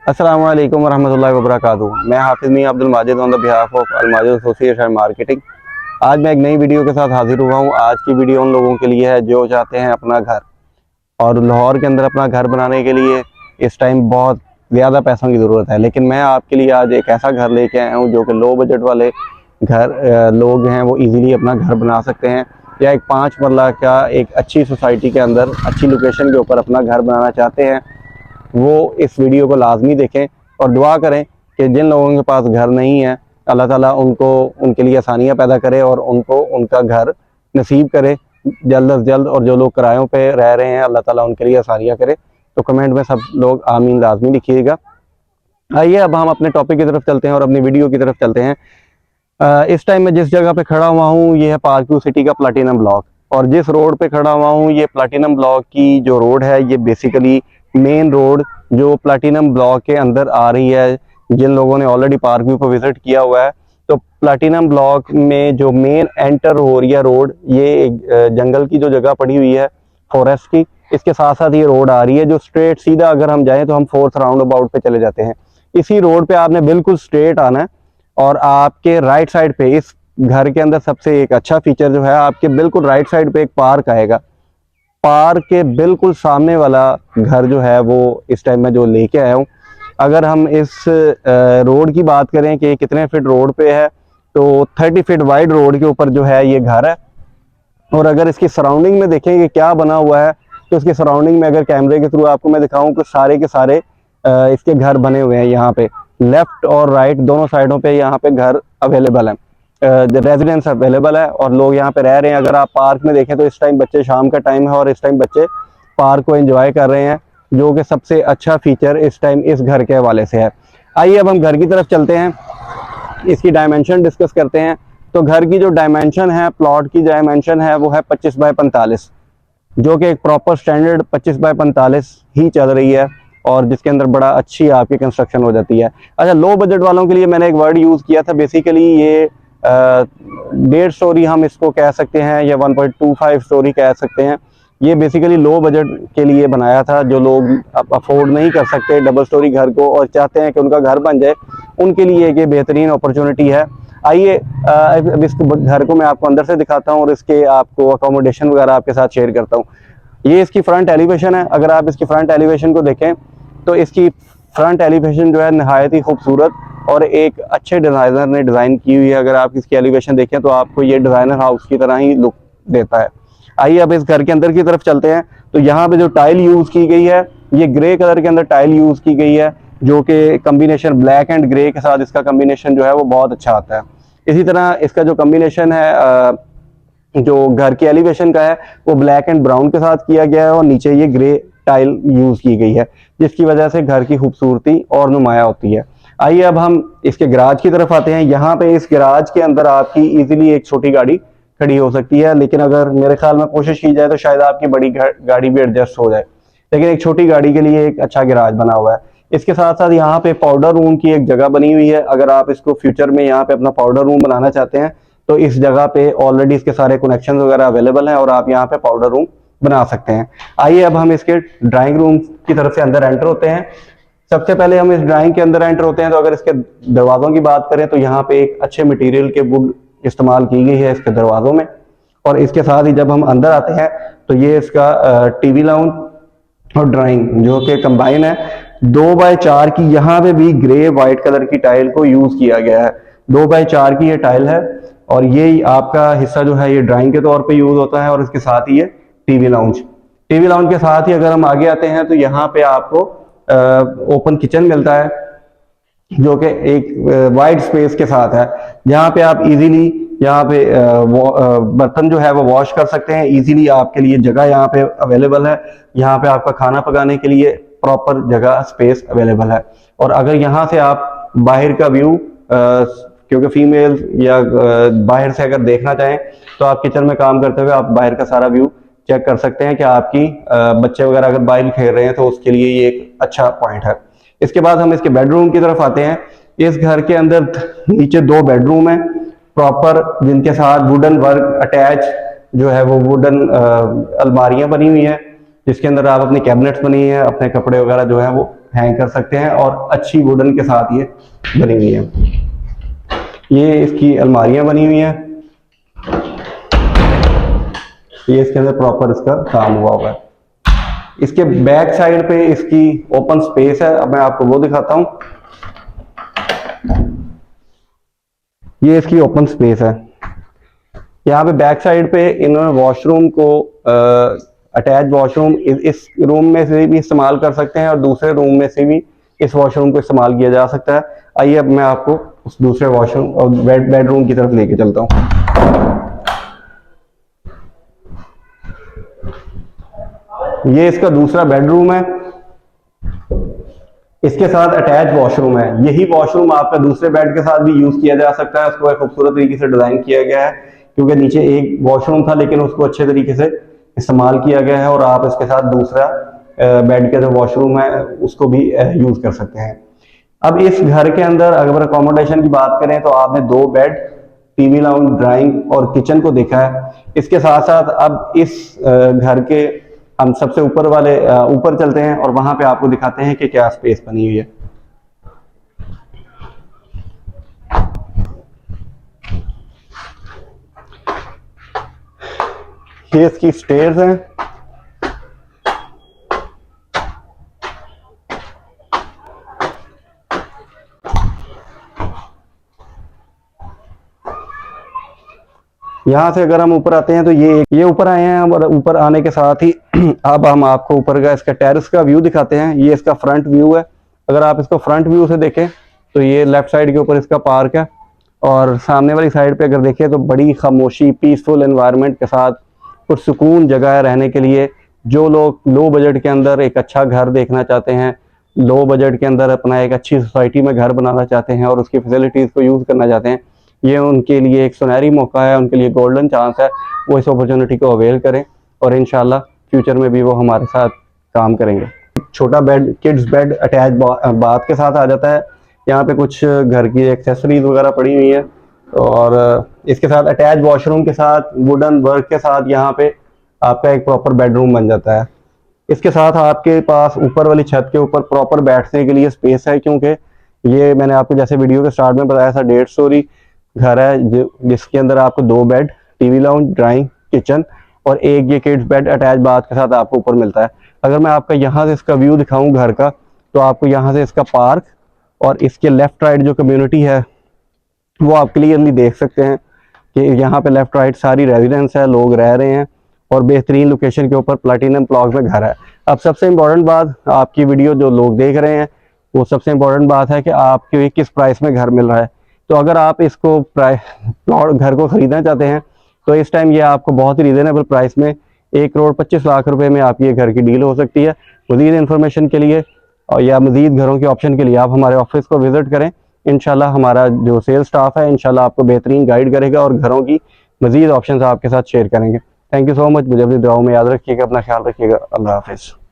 अस्सलाम वालेकुम वरहमतुल्लाहि वबरकातुहू। मैं Hafiz Miyan Abdul Majid on the behalf of Al Majid association marketing. आज मैं एक नई वीडियो के साथ हाजिर हुआ हूँ। आज की वीडियो उन लोगों के लिए है जो चाहते हैं अपना घर, और लाहौर के अंदर अपना घर बनाने के लिए इस टाइम बहुत ज़्यादा पैसों की ज़रूरत है। लेकिन मैं आपके लिए आज एक ऐसा घर लेके आया हूँ जो कि लो बजट वाले घर लोग हैं वो इजीली अपना घर बना सकते हैं, या एक 5 मरला का एक अच्छी सोसाइटी के अंदर अच्छी लोकेशन के ऊपर अपना घर बनाना चाहते हैं, वो इस वीडियो को लाजमी देखें और दुआ करें कि जिन लोगों के पास घर नहीं है अल्लाह ताला उनको उनके लिए आसानियाँ पैदा करे और उनको उनका घर नसीब करे जल्द अज जल्द। और जो लोग किरायों पे रह रहे हैं अल्लाह ताला उनके लिए आसानियाँ करे। तो कमेंट में सब लोग आमीन लाजमी लिखिएगा। आइए अब हम अपने टॉपिक की तरफ चलते हैं और अपनी वीडियो की तरफ चलते हैं। इस टाइम मैं जिस जगह पे खड़ा हुआ हूँ ये है पार्क व्यू सिटी का प्लैटिनम ब्लॉक, और जिस रोड पे खड़ा हुआ हूँ ये प्लैटिनम ब्लॉक की जो रोड है ये बेसिकली मेन रोड जो प्लैटिनम ब्लॉक के अंदर आ रही है। जिन लोगों ने ऑलरेडी पार्क व्यू को विजिट किया हुआ है तो प्लैटिनम ब्लॉक में जो मेन एंटर हो रही है रोड, ये एक जंगल की जो जगह पड़ी हुई है फॉरेस्ट की, इसके साथ साथ ये रोड आ रही है जो स्ट्रेट सीधा अगर हम जाएं तो हम 4th राउंड अबाउट पे चले जाते हैं। इसी रोड पे आपने बिल्कुल स्ट्रेट आना है और आपके राइट साइड पे इस घर के अंदर सबसे एक अच्छा फीचर जो है, आपके बिल्कुल राइट साइड पे एक पार्क आएगा। पार्क के बिल्कुल सामने वाला घर जो है वो इस टाइम में जो लेके आया हूँ। अगर हम इस रोड की बात करें कि कितने फीट रोड पे है, तो 30 फीट वाइड रोड के ऊपर जो है ये घर है। और अगर इसकी सराउंडिंग में देखें कि क्या बना हुआ है, तो इसके सराउंडिंग में अगर कैमरे के थ्रू आपको मैं दिखाऊं तो सारे के सारे इसके घर बने हुए हैं। यहाँ पे लेफ्ट और राइट दोनों साइडों पे यहाँ पे घर अवेलेबल है, रेजिडेंस अवेलेबल है और लोग यहाँ पे रह रहे हैं। अगर आप पार्क में देखें तो इस टाइम बच्चे, शाम का टाइम है और इस टाइम बच्चे पार्क को एंजॉय कर रहे हैं, जो कि सबसे अच्छा फीचर इस टाइम इस घर के हवाले से है। आइए अब हम घर की तरफ चलते हैं, इसकी डायमेंशन डिस्कस करते हैं। तो घर की जो डायमेंशन है, प्लॉट की डायमेंशन है वो है 25 बाय 45, जो कि एक प्रॉपर स्टैंडर्ड 25 बाय 45 ही चल रही है और जिसके अंदर बड़ा अच्छी आपकी कंस्ट्रक्शन हो जाती है। अच्छा, लो बजट वालों के लिए मैंने एक वर्ड यूज़ किया था, बेसिकली ये 1.5 स्टोरी हम इसको कह सकते हैं या 1.25 स्टोरी कह सकते हैं। ये बेसिकली लो बजट के लिए बनाया था, जो लोग अफोर्ड नहीं कर सकते डबल स्टोरी घर को और चाहते हैं कि उनका घर बन जाए, उनके लिए एक बेहतरीन अपॉर्चुनिटी है। आइए अब इस घर को मैं आपको अंदर से दिखाता हूँ और इसके आपको अकोमोडेशन वगैरह आपके साथ शेयर करता हूँ। ये इसकी फ्रंट एलिवेशन है। अगर आप इसकी फ्रंट एलिवेशन को देखें तो इसकी फ्रंट एलिवेशन जो है नहायत ही खूबसूरत और एक अच्छे डिज़ाइनर ने डिज़ाइन की हुई है। अगर आप इसकी एलिवेशन देखें तो आपको ये डिज़ाइनर हाउस की तरह ही लुक देता है। आइए अब इस घर के अंदर की तरफ चलते हैं। तो यहाँ पे जो टाइल यूज़ की गई है ये ग्रे कलर के अंदर टाइल यूज़ की गई है, जो कि कम्बिनेशन ब्लैक एंड ग्रे के साथ इसका कम्बिनेशन जो है वो बहुत अच्छा आता है। इसी तरह इसका जो कम्बिनेशन है जो घर की एलिवेशन का है वो ब्लैक एंड ब्राउन के साथ किया गया है और नीचे ये ग्रे टाइल यूज की गई है, जिसकी वजह से घर की खूबसूरती और नुमाया होती है। आइए अब हम इसके गराज की तरफ आते हैं। यहाँ पे इस गराज के अंदर आपकी इजीली एक छोटी गाड़ी खड़ी हो सकती है, लेकिन अगर मेरे ख्याल में कोशिश की जाए तो शायद आपकी बड़ी गाड़ी भी एडजस्ट हो जाए, लेकिन एक छोटी गाड़ी के लिए एक अच्छा गराज बना हुआ है। इसके साथ साथ यहाँ पे पाउडर रूम की एक जगह बनी हुई है। अगर आप इसको फ्यूचर में यहाँ पे अपना पाउडर रूम बनाना चाहते हैं तो इस जगह पे ऑलरेडी इसके सारे कनेक्शन वगैरह अवेलेबल हैं और आप यहाँ पे पाउडर रूम बना सकते हैं। आइए अब हम इसके ड्राइंग रूम की तरफ से अंदर एंटर होते हैं। सबसे पहले हम इस ड्राइंग के अंदर एंटर होते हैं तो अगर इसके दरवाजों की बात करें तो यहाँ पे एक अच्छे मटेरियल के वुड इस्तेमाल की गई है इसके दरवाजों में। और इसके साथ ही जब हम अंदर आते हैं तो ये इसका टीवी लाउंज और ड्राइंग जो कि कंबाइन है। 2x4 की यहाँ पे भी ग्रे वाइट कलर की टाइल को यूज किया गया है। 2x4 की ये टाइल है और ये आपका हिस्सा जो है ये ड्राइंग के तौर पे यूज होता है और इसके साथ ही ये टीवी लाउंज के साथ ही अगर हम आगे आते हैं तो यहाँ पे आपको ओपन किचन मिलता है, जो कि एक वाइड स्पेस के साथ है, जहाँ पे आप इजीली यहाँ पे बर्तन जो है वो वॉश कर सकते हैं। इजीली आपके लिए जगह यहाँ पे अवेलेबल है। यहाँ पे आपका खाना पकाने के लिए प्रॉपर जगह स्पेस अवेलेबल है। और अगर यहाँ से आप बाहर का व्यू, क्योंकि फीमेल या बाहर से अगर देखना चाहें तो आप किचन में काम करते हुए आप बाहर का सारा व्यू चेक कर सकते हैं कि आपकी बच्चे वगैरह अगर बाहर खेल रहे हैं तो उसके लिए ये एक अच्छा पॉइंट है। इसके बाद हम इसके बेडरूम की तरफ आते हैं। इस घर के अंदर नीचे 2 बेडरूम है प्रॉपर, जिनके साथ वुडन वर्क अटैच जो है वो वुडन अलमारियां बनी हुई है, जिसके अंदर आप अपनी कैबिनेट्स बनी है, अपने कपड़े वगैरह जो है वो हैंग कर सकते हैं और अच्छी वुडन के साथ ये बनी हुई है। ये इसकी अलमारियां बनी हुई हैं, ये इसके अंदर प्रॉपर इसका काम हुआ हुआ है। इसके बैक साइड पे इसकी ओपन स्पेस है, अब मैं आपको वो दिखाता हूं। ये इसकी ओपन स्पेस है। यहाँ पे बैक साइड पे इन्होंने वॉशरूम को अटैच वॉशरूम इस रूम में से भी इस्तेमाल कर सकते हैं और दूसरे रूम में से भी इस वॉशरूम को इस्तेमाल किया जा सकता है। आइए अब मैं आपको उस दूसरे वॉशरूम और बेडरूम की तरफ लेके चलता हूँ। ये इसका दूसरा बेडरूम है, इसके साथ अटैच वॉशरूम है। यही वॉशरूम आपका दूसरे बेड के साथ भी यूज किया जा सकता है। उसको एक खूबसूरत तरीके से डिजाइन किया गया है, क्योंकि नीचे एक वॉशरूम था लेकिन उसको अच्छे तरीके से इस्तेमाल किया गया है और आप इसके साथ दूसरा बेड का जो वॉशरूम है उसको भी यूज कर सकते हैं। अब इस घर के अंदर अगर अकोमोडेशन की बात करें तो आपने 2 बेड, टीवी लाउंज, ड्राइंग और किचन को देखा है। इसके साथ साथ अब इस घर के हम सबसे ऊपर वाले ऊपर चलते हैं और वहां पे आपको दिखाते हैं कि क्या स्पेस बनी हुई है। ये इसकी स्टेयर्स हैं। यहाँ से अगर हम ऊपर आते हैं तो ये ऊपर आए हैं और ऊपर आने के साथ ही अब हम आपको ऊपर का इसका टेरेस का व्यू दिखाते हैं। ये इसका फ्रंट व्यू है। अगर आप इसको फ्रंट व्यू से देखें तो ये लेफ्ट साइड के ऊपर इसका पार्क है और सामने वाली साइड पे अगर देखें तो बड़ी खामोशी, पीसफुल एनवायरनमेंट के साथ पुरसुकून जगह है रहने के लिए। जो लोग लो बजट के अंदर एक अच्छा घर देखना चाहते हैं, लो बजट के अंदर अपना एक अच्छी सोसाइटी में घर बनाना चाहते हैं और उसकी फैसिलिटीज़ को यूज़ करना चाहते हैं, ये उनके लिए एक सुनहरी मौका है, उनके लिए गोल्डन चांस है। वो इस अपॉर्चुनिटी को अवेल करें और इंशाल्लाह फ्यूचर में भी वो हमारे साथ काम करेंगे। छोटा bed, kids bed attach bath के साथ आ जाता है। यहाँ पे कुछ घर की एक्सेसरीज वगैरह पड़ी हुई है और इसके साथ अटैच वॉशरूम के साथ वुडन वर्क के साथ यहाँ पे आपका एक प्रॉपर बेडरूम बन जाता है। इसके साथ आपके पास ऊपर वाली छत के ऊपर प्रॉपर बैठने के लिए स्पेस है, क्योंकि ये मैंने आपको जैसे वीडियो के स्टार्ट में बताया था 1.5 स्टोरी घर है जिसके अंदर आपको 2 bed, TV lounge, drawing, kitchen और एक ये किड्स बेड अटैच बाथ के साथ आपको ऊपर मिलता है। अगर मैं आपका यहाँ से इसका व्यू दिखाऊं घर का, तो आपको यहाँ से इसका पार्क और इसके लेफ्ट राइट जो कम्युनिटी है वो आप क्लियरली देख सकते हैं कि यहाँ पे लेफ्ट राइट सारी रेजिडेंस है, लोग रह रहे हैं और बेहतरीन लोकेशन के ऊपर प्लैटिनम प्लॉट में घर है। अब सबसे इम्पोर्टेंट बात, आपकी वीडियो जो लोग देख रहे हैं वो सबसे इम्पोर्टेंट बात है कि आपको किस प्राइस में घर मिल रहा है। तो अगर आप इसको प्लॉट घर को ख़रीदना चाहते हैं तो इस टाइम ये आपको बहुत ही रिजनेबल प्राइस में 1,25,00,000 रुपए में आपकी ये घर की डील हो सकती है। मज़ीद इन्फॉर्मेशन के लिए और या मज़ीद घरों के ऑप्शन के लिए आप हमारे ऑफिस को विज़िट करें। इंशाल्लाह हमारा जो सेल्स स्टाफ है इंशाल्लाह आपको बेहतरीन गाइड करेगा और घरों की मज़ीद ऑप्शंस आपके साथ शेयर करेंगे। Thank you so much. मुझे अपनी दुआओं में याद रखिएगा, अपना ख्याल रखिएगा। अल्लाह हाफिज़।